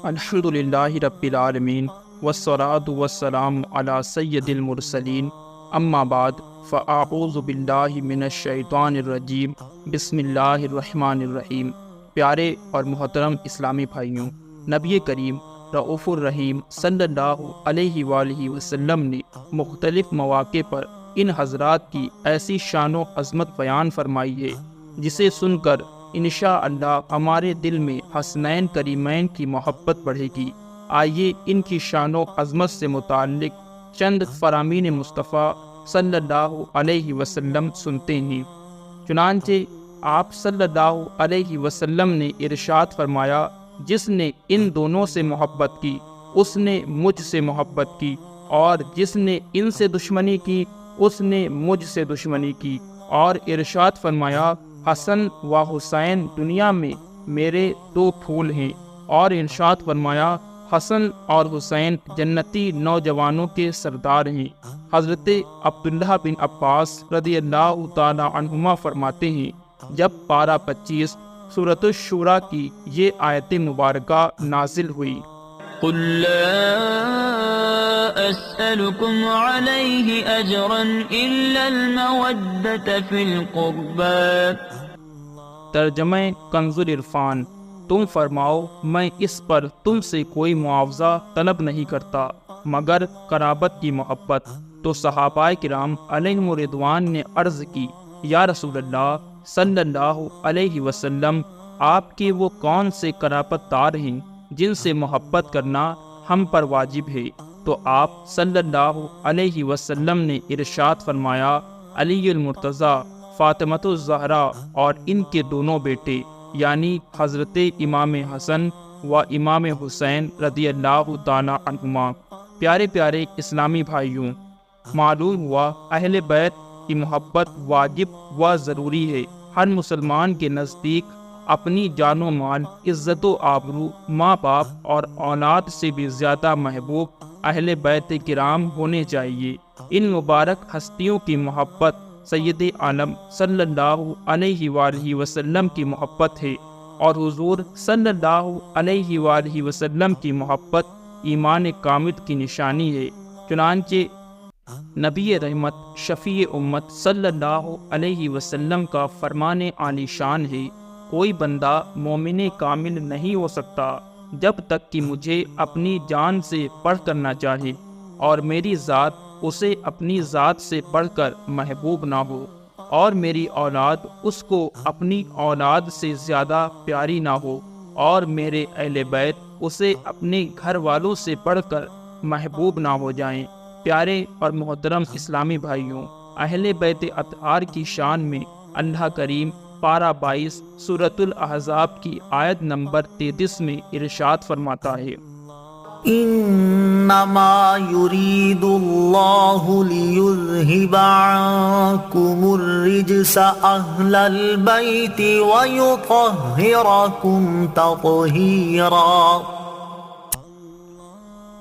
الحمدللہ رب العالمین والصلاة والسلام علی سید المرسلین، اما بعد فاعوذ باللہ من الشیطان الرجیم، بسم اللہ الرحمن الرحیم۔ پیارے اور محترم اسلامی بھائیوں، نبی کریم رؤوف الرحیم صلی اللہ علیہ وآلہ وسلم نے مختلف مواقع پر ان حضرات کی ایسی شان و عظمت بیان فرمائی ہے جسے سن کر انشاءاللہ ہمارے دل میں حسنین کریمین کی محبت بڑھے گی۔ آئیے ان کی شان و عظمت سے متعلق چند فرامین مصطفیٰ صلی اللہ علیہ وسلم سنتے ہیں۔ چنانچہ آپ صلی اللہ علیہ وسلم نے ارشاد فرمایا، جس نے ان دونوں سے محبت کی اس نے مجھ سے محبت کی، اور جس نے ان سے دشمنی کی اس نے مجھ سے دشمنی کی۔ اور ارشاد فرمایا، حسن و حسین دنیا میں میرے دو پھول ہیں۔ اور ارشاد فرمایا، حسن اور حسین جنتی نوجوانوں کے سردار ہیں۔ حضرت عبداللہ بن عباس رضی اللہ تعالی عنہما فرماتے ہیں، جب پارہ 25 سورۃ الشورى کی یہ آیت مبارکہ نازل ہوئی، قل لا أسألكم عليه أجرا إلا المودة في القربى۔ ترجمہ کنز العرفان، تم فرماؤ میں اس پر تم سے کوئی معاوضہ طلب نہیں کرتا مگر قرابت کی محبت۔ تو صحابہ کرام علیہم رضوان نے عرض کی، یا رسول اللہ صلی اللہ علیہ وسلم، آپ کے وہ کون سے قرابت دار ہیں جن سے محبت کرنا ہم پر واجب ہے؟ تو آپ صلی اللہ علیہ وسلم نے ارشاد فرمایا، علی المرتضیٰ، فاطمۃ الزہرا اور ان کے دونوں بیٹے یعنی حضرت امام حسن و امام حسین رضی اللہ تعالی عنہما۔ پیارے پیارے اسلامی بھائیوں، معلوم ہوا اہل بیت کی محبت واجب و ضروری ہے۔ ہر مسلمان کے نزدیک اپنی جان و مال، عزت و آبرو، ماں باپ اور اولاد سے بھی زیادہ محبوب اہل بیت کرام ہونے چاہیے۔ ان مبارک ہستیوں کی محبت سید عالم صلی اللہ علیہ وآلہ وسلم کی محبت ہے، اور حضور صلی اللہ علیہ وآلہ وسلم کی محبت ایمان کامل کی نشانی ہے۔ چنانچہ نبی رحمت شفیع امت صلی اللہ علیہ وسلم کا فرمان عالی شان ہے، کوئی بندہ مومن کامل نہیں ہو سکتا جب تک کہ مجھے اپنی جان سے بڑھ کر نہ چاہے، اور میری ذات اسے اپنی ذات سے بڑھ کر محبوب نہ ہو، اور میری اولاد اس کو اپنی اولاد سے زیادہ پیاری نہ ہو، اور میرے اہل بیت اسے اپنے گھر والوں سے بڑھ کر محبوب نہ ہو جائیں۔ پیارے اور محترم اسلامی بھائیوں، اہل بیت اطہار کی شان میں اللہ کریم پارہ 22 سورۃ الاحزاب کی آیت نمبر 33 میں ارشاد فرماتا ہے، انما يريد الله ليذهب عنكم الرجس اهل البيت ويطهركم تطهيرا۔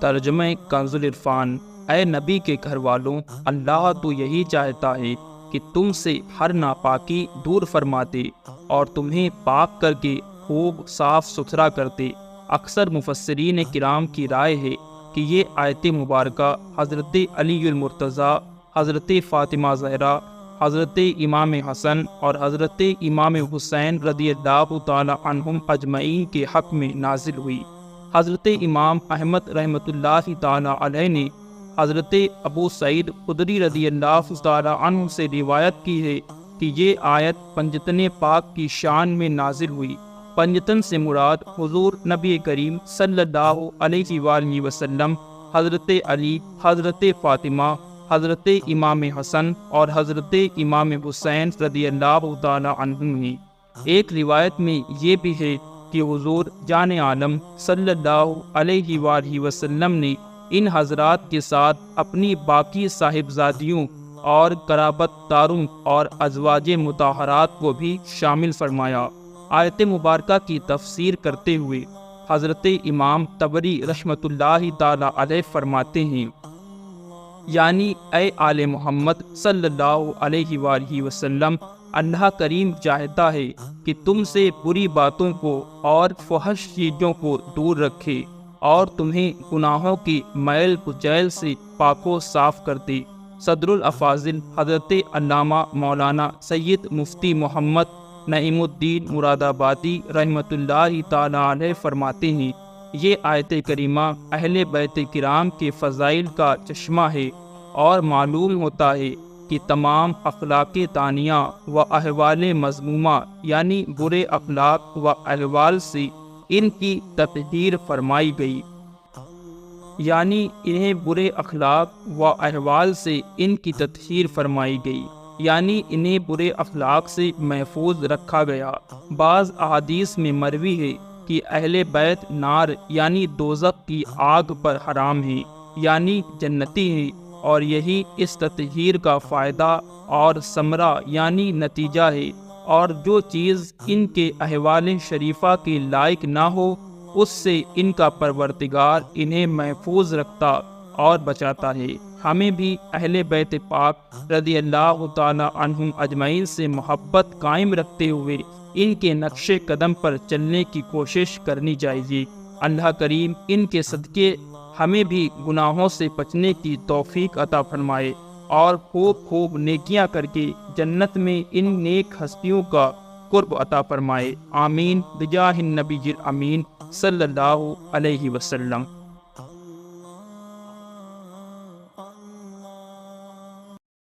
ترجمہ کنز العرفان، اے نبی کے گھر والوں، اللہ تو یہی چاہتا ہے کہ تم سے ہر ناپاکی دور فرما دے اور تمہیں پاک کر کے خوب صاف ستھرا کر دے۔ اکثر مفسرین کرام کی رائے ہے کہ یہ آیت مبارکہ حضرت علی المرتضیٰ، حضرت فاطمہ زہرا، حضرت امام حسن اور حضرت امام حسین رضی اللہ تعالی عنہم اجمعین کے حق میں نازل ہوئی۔ حضرت امام احمد رحمۃ اللہ تعالی علیہ نے حضرت ابو سعید خدری رضی اللہ تعالی عنہ سے روایت کی ہے کہ یہ آیت پنجتن پاک کی شان میں نازل ہوئی۔ پنجتن سے مراد حضور نبی کریم صلی اللہ علیہ وآلہ وسلم، حضرت علی، حضرت فاطمہ، حضرت امام حسن اور حضرت امام حسین رضی اللہ تعالی عنہم ہیں۔ ایک روایت میں یہ بھی ہے کہ حضور جان عالم صلی اللہ علیہ وآلہ وسلم نے ان حضرات کے ساتھ اپنی باقی صاحبزادیوں اور قرابت داروں اور ازواج مطہرات کو بھی شامل فرمایا۔ آیت مبارکہ کی تفسیر کرتے ہوئے حضرت امام طبری رحمۃ اللہ تعالی علیہ فرماتے ہیں، یعنی اے آل محمد صلی اللہ علیہ وآلہ وسلم، اللہ کریم چاہتا ہے کہ تم سے بری باتوں کو اور فحش چیزوں کو دور رکھے اور تمہیں گناہوں کی میل کچیل سے پاک و صاف کر دے۔ صدر الافاضل حضرت علامہ مولانا سید مفتی محمد نعیم الدین مراد آبادی رحمۃ اللہ تعالی علیہ فرماتے ہیں، یہ آیت کریمہ اہل بیت کرام کے فضائل کا چشمہ ہے، اور معلوم ہوتا ہے کہ تمام اخلاق دانیہ و احوال مذمومہ یعنی برے اخلاق و احوال سے ان کی تطہیر فرمائی گئی، یعنی انہیں برے اخلاق و احوال سے ان کی تطہیر فرمائی گئی، یعنی انہیں برے اخلاق سے محفوظ رکھا گیا۔ بعض احادیث میں مروی ہے کہ اہل بیت نار یعنی دوزخ کی آگ پر حرام ہیں، یعنی جنتی ہیں، اور یہی اس تطہیر کا فائدہ اور ثمرہ یعنی نتیجہ ہے، اور جو چیز ان کے احوال شریفہ کے لائق نہ ہو اس سے ان کا پروردگار انہیں محفوظ رکھتا اور بچاتا ہے۔ ہمیں بھی اہل بیت پاک رضی اللہ تعالی عنہم اجمعین سے محبت قائم رکھتے ہوئے ان کے نقش قدم پر چلنے کی کوشش کرنی چاہیے۔ اللہ کریم ان کے صدقے ہمیں بھی گناہوں سے بچنے کی توفیق عطا فرمائے، اور خوب نیکیاں کر کے جنت میں ان نیک ہستیوں کا قرب عطا فرمائے۔ آمین بجاہ النبی الامین صلی اللہ علیہ وسلم۔